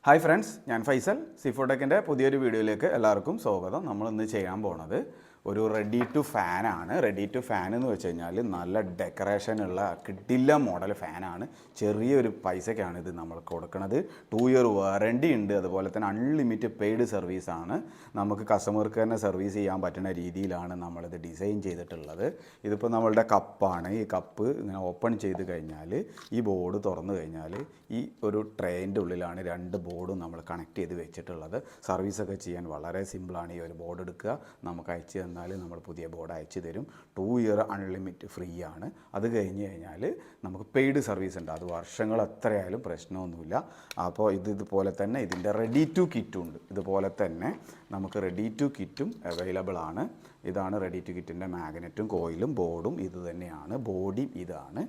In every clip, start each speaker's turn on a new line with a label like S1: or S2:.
S1: Hi friends, ഞാൻ ഫൈസൽ. സിഫോടെക്കിൻ്റെ പുതിയൊരു വീഡിയോയിലേക്ക് എല്ലാവർക്കും സ്വാഗതം. നമ്മളിന്ന് ചെയ്യാൻ പോണത് ഒരു റെഡി ടു ഫാനാണ്. റെഡി ടു ഫാൻ എന്ന് വെച്ച് കഴിഞ്ഞാൽ നല്ല ഡെക്കറേഷനുള്ള കിടില മോഡൽ ഫാനാണ്. ചെറിയൊരു പൈസയ്ക്കാണ് ഇത് നമ്മൾ കൊടുക്കുന്നത്. 2 ഇയർ വാറണ്ടി ഉണ്ട്. അതുപോലെ തന്നെ അൺലിമിറ്റഡ് പെയ്ഡ് സർവീസാണ്. നമുക്ക് കസ്റ്റമർക്ക് തന്നെ സർവീസ് ചെയ്യാൻ പറ്റുന്ന രീതിയിലാണ് നമ്മളിത് ഡിസൈൻ ചെയ്തിട്ടുള്ളത്. ഇതിപ്പോൾ നമ്മളുടെ കപ്പാണ്. ഈ കപ്പ് ഇങ്ങനെ ഓപ്പൺ ചെയ്ത് കഴിഞ്ഞാൽ ഈ ബോർഡ് തുറന്നു കഴിഞ്ഞാൽ ഈ ഒരു ട്രേൻ്റെ ഉള്ളിലാണ് 2 ബോർഡും നമ്മൾ കണക്ട് ചെയ്ത് വെച്ചിട്ടുള്ളത്. സർവീസൊക്കെ ചെയ്യാൻ വളരെ സിമ്പിളാണ്. ഈ ഒരു ബോർഡ് എടുക്കുക, നമുക്ക് അയച്ച് തന്നാൽ നമ്മൾ പുതിയ ബോർഡ് അയച്ചു തരും. 2 ഇയർ അൺലിമിറ്റഡ് ഫ്രീ ആണ്. അത് കഴിഞ്ഞ് കഴിഞ്ഞാൽ നമുക്ക് പെയ്ഡ് സർവീസ് ഉണ്ട്. അത് വർഷങ്ങൾ എത്രയായാലും പ്രശ്നമൊന്നുമില്ല. അപ്പോൾ ഇതുപോലെ തന്നെ ഇതിൻ്റെ റെഡി ടു കിറ്റും ഉണ്ട്. ഇതുപോലെ തന്നെ നമുക്ക് റെഡി ടു കിറ്റും അവൈലബിൾ ആണ്. ഇതാണ് റെഡി ടു കിറ്റിൻ്റെ മാഗ്നറ്റും കോയിലും ബോർഡും ഇത് തന്നെയാണ്. ബോഡിയും ഇതാണ്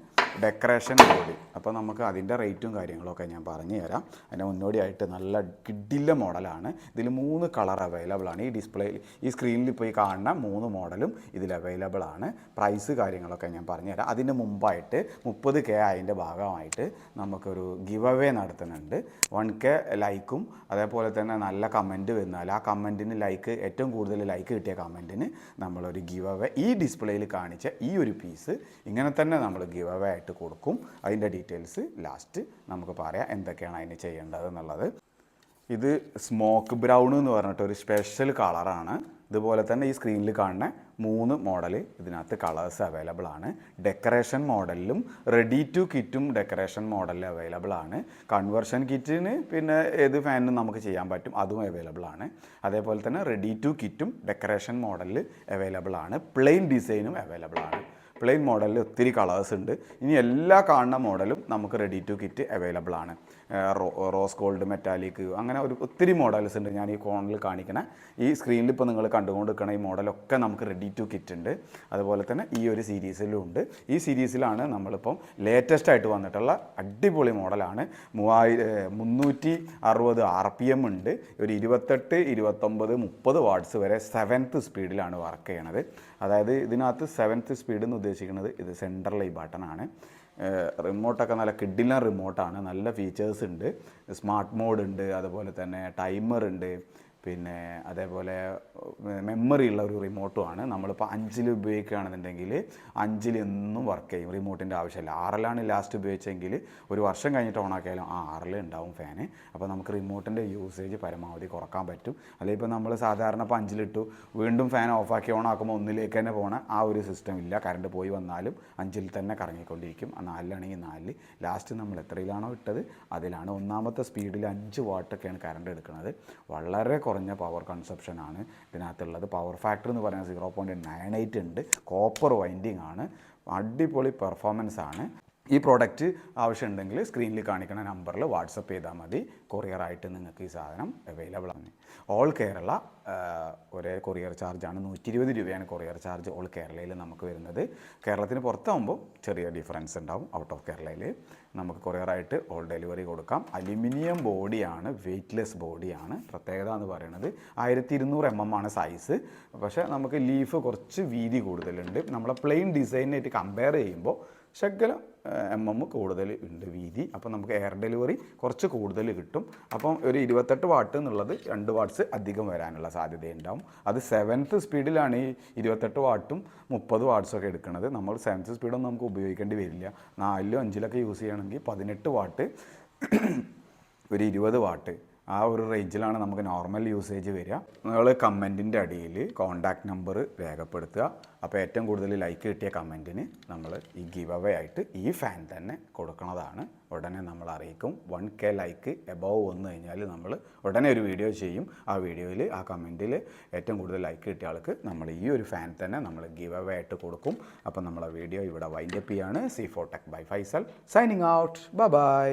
S1: ഡെക്കറേഷൻ ബോഡി. അപ്പോൾ നമുക്ക് അതിൻ്റെ റേറ്റും കാര്യങ്ങളൊക്കെ ഞാൻ പറഞ്ഞു തരാം. അതിൻ്റെ മുന്നോടിയായിട്ട് നല്ല കിഡില്ല മോഡലാണ്. ഇതിൽ 3 കളർ അവൈലബിൾ ആണ്. ഈ ഡിസ്പ്ലേയിൽ ഈ സ്ക്രീനിൽ ഇപ്പോൾ ഈ കാണുന്ന 3 മോഡലും ഇതിൽ അവൈലബിൾ ആണ്. പ്രൈസ് കാര്യങ്ങളൊക്കെ ഞാൻ പറഞ്ഞു തരാം. അതിന് മുമ്പായിട്ട് 30K അതിൻ്റെ ഭാഗമായിട്ട് നമുക്കൊരു ഗിവ് അവേ നടത്തുന്നുണ്ട്. 1K ലൈക്കും അതേപോലെ തന്നെ നല്ല കമൻറ്റ് വന്നാൽ ആ കമൻറ്റിന് ലൈക്ക്, ഏറ്റവും കൂടുതൽ ലൈക്ക് കിട്ടിയ കമൻറ്റിന് നമ്മളൊരു ഗിവ് അവേ ഈ ഡിസ്പ്ലേയിൽ കാണിച്ച ഈ ഒരു പീസ് ഇങ്ങനെ തന്നെ നമ്മൾ ഗിവ് അവേ ആയിട്ട് കൊടുക്കും. അതിൻ്റെ ഡീറ്റെയിൽസ് ലാസ്റ്റ് നമുക്ക് പറയാം എന്തൊക്കെയാണ് അതിന് ചെയ്യേണ്ടത് എന്നുള്ളത്. ഇത് സ്മോക്ക് ബ്രൗൺ എന്ന് പറഞ്ഞിട്ട് ഒരു സ്പെഷ്യൽ കളറാണ്. ഇതുപോലെ തന്നെ ഈ സ്ക്രീനിൽ കാണുന്ന 3 മോഡൽ ഇതിനകത്ത് കളേഴ്സ് അവൈലബിൾ ആണ്. ഡെക്കറേഷൻ മോഡലിലും റെഡി ടു കിറ്റും ഡെക്കറേഷൻ മോഡലിൽ അവൈലബിൾ ആണ്. കൺവേർഷൻ കിറ്റിന് പിന്നെ ഏത് ഫാനിനും നമുക്ക് ചെയ്യാൻ പറ്റും, അതും അവൈലബിൾ ആണ്. അതേപോലെ തന്നെ റെഡി ടു കിറ്റും ഡെക്കറേഷൻ മോഡലിൽ അവൈലബിൾ ആണ്. പ്ലെയിൻ ഡിസൈനും അവൈലബിൾ ആണ്. പ്ലെയിൻ മോഡലിൽ ഒത്തിരി കളേഴ്സ് ഉണ്ട്. ഇനി എല്ലാ കാണുന്ന മോഡലും നമുക്ക് റെഡി ടു കിറ്റ് അവൈലബിൾ ആണ്. റോസ് ഗോൾഡ്, മെറ്റാലിക്, അങ്ങനെ ഒത്തിരി മോഡൽസ് ഉണ്ട്. ഞാൻ ഈ കോണിൽ കാണിക്കണ ഈ സ്ക്രീനിൽ ഇപ്പോൾ നിങ്ങൾ കണ്ടുകൊണ്ട് നിൽക്കുന്ന ഈ മോഡലൊക്കെ നമുക്ക് റെഡി ടു കിറ്റ് ഉണ്ട്. അതുപോലെ തന്നെ ഈ ഒരു സീരീസിലും ഉണ്ട്. ഈ സീരീസിലാണ് നമ്മളിപ്പം ലേറ്റസ്റ്റ് ആയിട്ട് വന്നിട്ടുള്ള അടിപൊളി മോഡലാണ്. 360 RPM ഉണ്ട്. ഒരു 28, 29, 30 വാട്ട്സ് വരെ 7th സ്പീഡിലാണ് വർക്ക് ചെയ്യണത്. അതായത് ഇതിനകത്ത് 7th സ്പീഡ് എന്ന് ഉദ്ദേശിക്കുന്നത് ഇത് സെൻട്രൽ ഈ ബട്ടണാണ്. റിമോട്ടൊക്കെ നല്ല കിഡിലൻ റിമോട്ടാണ്. നല്ല ഫീച്ചേഴ്സ് ഉണ്ട്. സ്മാർട്ട് മോഡ് ഉണ്ട്, അതുപോലെ തന്നെ ടൈമർ ഉണ്ട്, പിന്നെ അതേപോലെ മെമ്മറി ഉള്ള ഒരു റിമോട്ടുമാണ്. നമ്മളിപ്പോൾ 5ൽ ഉപയോഗിക്കുകയാണെന്നുണ്ടെങ്കിൽ 5ൽ എന്നും വർക്ക് ചെയ്യും. റിമോട്ടിൻ്റെ ആവശ്യമില്ല. 6ലാണ് ലാസ്റ്റ് ഉപയോഗിച്ചെങ്കിൽ ഒരു വർഷം കഴിഞ്ഞിട്ട് ഓണാക്കിയാലും 6ൽ ഉണ്ടാവും ഫാന്. അപ്പോൾ നമുക്ക് റിമോട്ടിൻ്റെ യൂസേജ് പരമാവധി കുറക്കാൻ പറ്റും. അല്ലെങ്കിൽ ഇപ്പോൾ നമ്മൾ സാധാരണ ഇപ്പോൾ 5ലിട്ടു വീണ്ടും ഫാൻ ഓഫാക്കി ഓണാക്കുമ്പോൾ 1ലേക്ക് തന്നെ പോകണ ആ ഒരു സിസ്റ്റം ഇല്ല. കറണ്ട് പോയി വന്നാലും 5ൽ തന്നെ കറങ്ങിക്കൊണ്ടിരിക്കും. 4ലാണെങ്കിൽ 4. ലാസ്റ്റ് നമ്മൾ എത്രയിലാണോ ഇട്ടത് അതിലാണ്. ഒന്നാമത്തെ സ്പീഡിൽ 5 വാട്ടൊക്കെയാണ് കറണ്ട് എടുക്കുന്നത്. വളരെ കുറഞ്ഞ പവർ കൺസപ്ഷനാണ് ഇതിനകത്തുള്ളത്. പവർ ഫാക്ടർ എന്ന് പറയുന്നത് 0.98 ഉണ്ട്. കോപ്പർ വൈൻഡിങ് ആണ്. അടിപൊളി പെർഫോമൻസ് ആണ്. ഈ പ്രോഡക്റ്റ് ആവശ്യമുണ്ടെങ്കിൽ സ്ക്രീനിൽ കാണിക്കുന്ന നമ്പറിൽ വാട്സപ്പ് ചെയ്താൽ മതി. കൊറിയറായിട്ട് നിങ്ങൾക്ക് ഈ സാധനം അവൈലബിൾ ആണ്. ഓൾ കേരള ഒരേ കൊറിയർ ചാർജാണ്. 120 രൂപയാണ് കൊറിയർ ചാർജ് ഓൾ കേരളയിൽ നമുക്ക് വരുന്നത്. കേരളത്തിന് പുറത്താകുമ്പോൾ ചെറിയ ഡിഫറൻസ് ഉണ്ടാവും. ഔട്ട് ഓഫ് കേരളയിൽ നമുക്ക് കൊറിയറായിട്ട് ഓൾ ഡെലിവറി കൊടുക്കാം. അലുമിനിയം ബോഡിയാണ്, വെയ്റ്റ്ലെസ് ബോഡിയാണ്. പ്രത്യേകത എന്ന് പറയുന്നത് 1200 mm ആണ് സൈസ്. പക്ഷേ നമുക്ക് ലീഫ് കുറച്ച് വീതി കൂടുതലുണ്ട്. നമ്മളെ പ്ലെയിൻ ഡിസൈനായിട്ട് കമ്പയർ ചെയ്യുമ്പോൾ ശകലം കൂടുതൽ ഉണ്ട് വീതി. അപ്പോൾ നമുക്ക് എയർ ഡെലിവറി കുറച്ച് കൂടുതൽ കിട്ടും. അപ്പം ഒരു 28 വാട്ട് എന്നുള്ളത് 2 വാട്ട്സ് അധികം വരാനുള്ള സാധ്യതയുണ്ടാവും. അത് 7th സ്പീഡിലാണ് ഈ 28 വാട്ടും 30 വാട്ട്സൊക്കെ എടുക്കുന്നത്. നമ്മൾ 7th സ്പീഡൊന്നും നമുക്ക് ഉപയോഗിക്കേണ്ടി വരില്ല. 4ലും 5ലൊക്കെ യൂസ് ചെയ്യണമെങ്കിൽ 18 വാട്ട്, ഒരു 20 വാട്ട് ആ ഒരു റേഞ്ചിലാണ് നമുക്ക് നോർമൽ യൂസേജ് വരിക. നിങ്ങൾ കമൻറ്റിൻ്റെ അടിയിൽ കോൺടാക്റ്റ് നമ്പർ രേഖപ്പെടുത്തുക. അപ്പോൾ ഏറ്റവും കൂടുതൽ ലൈക്ക് കിട്ടിയ കമൻറ്റിന് നമ്മൾ ഈ ഗിവ് അവേ ആയിട്ട് ഈ ഫാൻ തന്നെ കൊടുക്കുന്നതാണ്. ഉടനെ നമ്മൾ അറിയിക്കും. 1K ലൈക്ക് എബവ് വന്നു കഴിഞ്ഞാൽ നമ്മൾ ഉടനെ ഒരു വീഡിയോ ചെയ്യും. ആ വീഡിയോയിൽ ആ കമൻറ്റിൽ ഏറ്റവും കൂടുതൽ ലൈക്ക് കിട്ടിയ ആൾക്ക് നമ്മൾ ഈ ഒരു ഫാൻ തന്നെ നമ്മൾ ഗിവ് അവേ ആയിട്ട് കൊടുക്കും. അപ്പോൾ നമ്മളെ വീഡിയോ ഇവിടെ വൈൻഡപ്പ് ചെയ്യാണ്. C4 Tech by Faisal signing out. By.